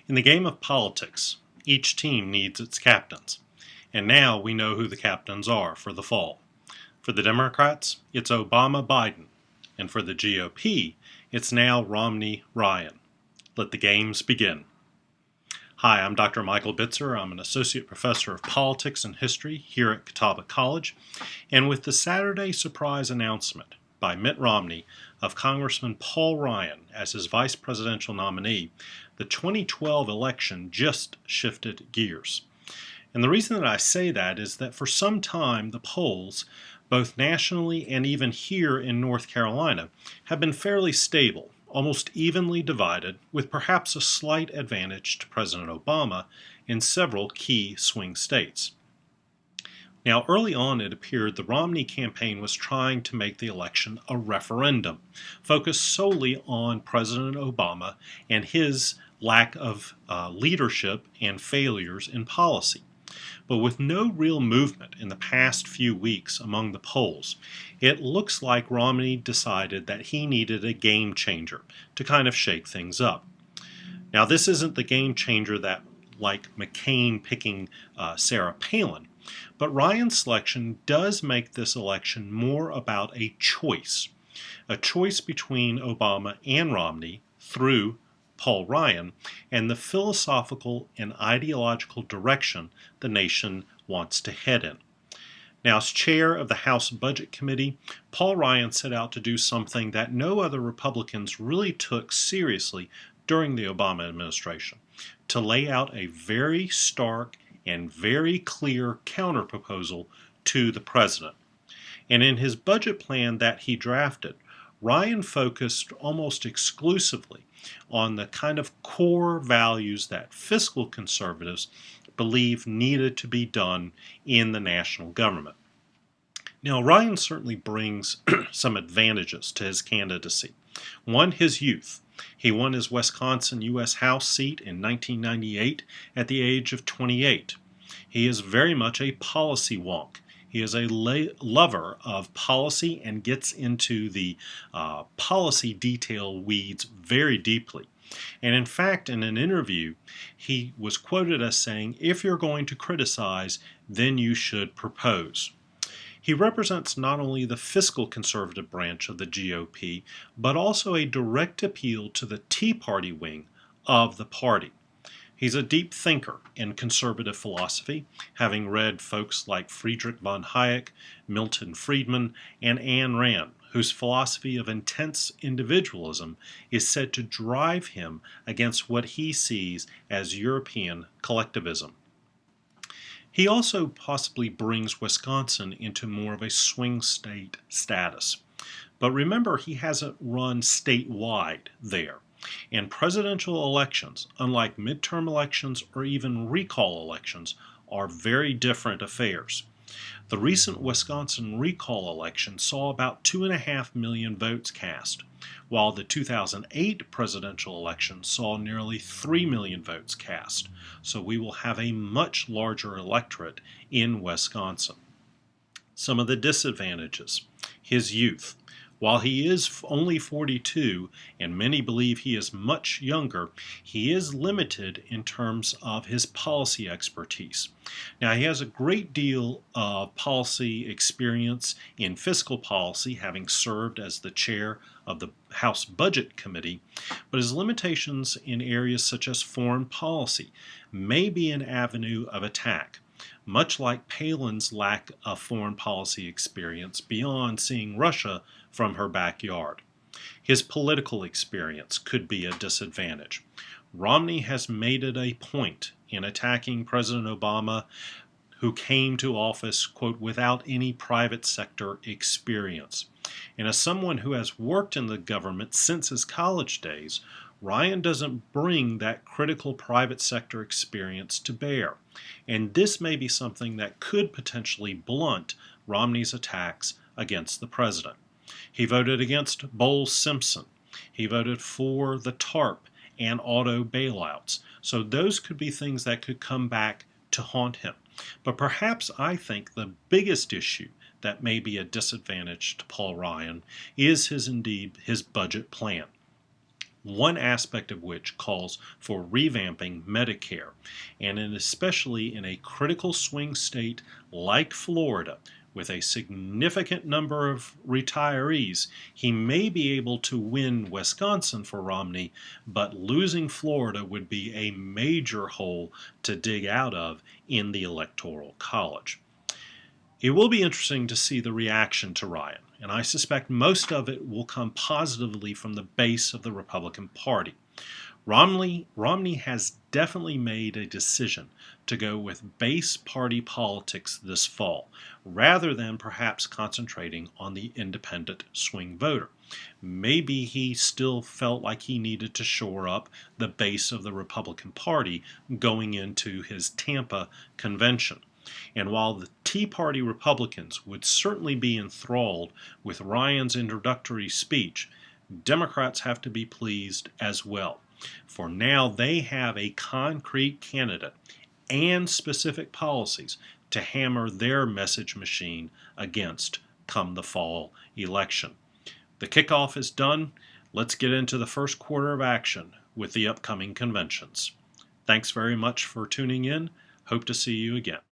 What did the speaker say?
In the game of politics, each team needs its captains, and now we know who the captains are for the fall. For the Democrats, it's Obama-Biden, and for the GOP, it's now Romney-Ryan. Let the games begin. Hi, I'm Dr. Michael Bitzer. I'm an associate professor of politics and history here at Catawba College, and with the Saturday surprise announcement by Mitt Romney of Congressman Paul Ryan as his vice presidential nominee, the 2012 election just shifted gears. And the reason that I say that is that for some time the polls, both nationally and even here in North Carolina, have been fairly stable, almost evenly divided, with perhaps a slight advantage to President Obama in several key swing states. Now, early on, it appeared the Romney campaign was trying to make the election a referendum, focused solely on President Obama and his lack of leadership and failures in policy. But with no real movement in the past few weeks among the polls, it looks like Romney decided that he needed a game changer to kind of shake things up. Now, this isn't the game changer that, like McCain picking Sarah Palin, but Ryan's selection does make this election more about a choice between Obama and Romney through Paul Ryan, and the philosophical and ideological direction the nation wants to head in. Now, as chair of the House Budget Committee, Paul Ryan set out to do something that no other Republicans really took seriously during the Obama administration, to lay out a very stark and very clear counterproposal to the president. And in his budget plan that he drafted, Ryan focused almost exclusively on the kind of core values that fiscal conservatives believe needed to be done in the national government. Now, Ryan certainly brings some advantages to his candidacy. One, his youth. He won his Wisconsin U.S. House seat in 1998 at the age of 28. He is very much a policy wonk. He is a lover of policy and gets into the policy detail weeds very deeply. And in fact, in an interview, he was quoted as saying, "If you're going to criticize, then you should propose." He represents not only the fiscal conservative branch of the GOP, but also a direct appeal to the Tea Party wing of the party. He's a deep thinker in conservative philosophy, having read folks like Friedrich von Hayek, Milton Friedman, and Ayn Rand, whose philosophy of intense individualism is said to drive him against what he sees as European collectivism. He also possibly brings Wisconsin into more of a swing state status. But remember, he hasn't run statewide there. And presidential elections, unlike midterm elections or even recall elections, are very different affairs. The recent Wisconsin recall election saw about 2.5 million votes cast, while the 2008 presidential election saw nearly 3 million votes cast. So we will have a much larger electorate in Wisconsin. Some of the disadvantages: his youth. While he is only 42, and many believe he is much younger, he is limited in terms of his policy expertise. Now, he has a great deal of policy experience in fiscal policy, having served as the chair of the House Budget Committee, but his limitations in areas such as foreign policy may be an avenue of attack, much like Palin's lack of foreign policy experience beyond seeing Russia from her backyard. His political experience could be a disadvantage. Romney has made it a point in attacking President Obama, who came to office, quote, without any private sector experience. And as someone who has worked in the government since his college days, Ryan doesn't bring that critical private sector experience to bear. And this may be something that could potentially blunt Romney's attacks against the president. He voted against Bowles-Simpson. He voted for the TARP and auto bailouts. So those could be things that could come back to haunt him. But perhaps I think the biggest issue that may be a disadvantage to Paul Ryan is his budget plan. one aspect of which calls for revamping Medicare, and especially in a critical swing state like Florida, with a significant number of retirees, he may be able to win Wisconsin for Romney, but losing Florida would be a major hole to dig out of in the Electoral College. It will be interesting to see the reaction to Ryan, and I suspect most of it will come positively from the base of the Republican Party. Romney has definitely made a decision to go with base party politics this fall, rather than perhaps concentrating on the independent swing voter. Maybe he still felt like he needed to shore up the base of the Republican Party going into his Tampa convention. And while the Tea Party Republicans would certainly be enthralled with Ryan's introductory speech, Democrats have to be pleased as well. For now, they have a concrete candidate and specific policies to hammer their message machine against come the fall election. The kickoff is done. Let's get into the first quarter of action with the upcoming conventions. Thanks very much for tuning in. Hope to see you again.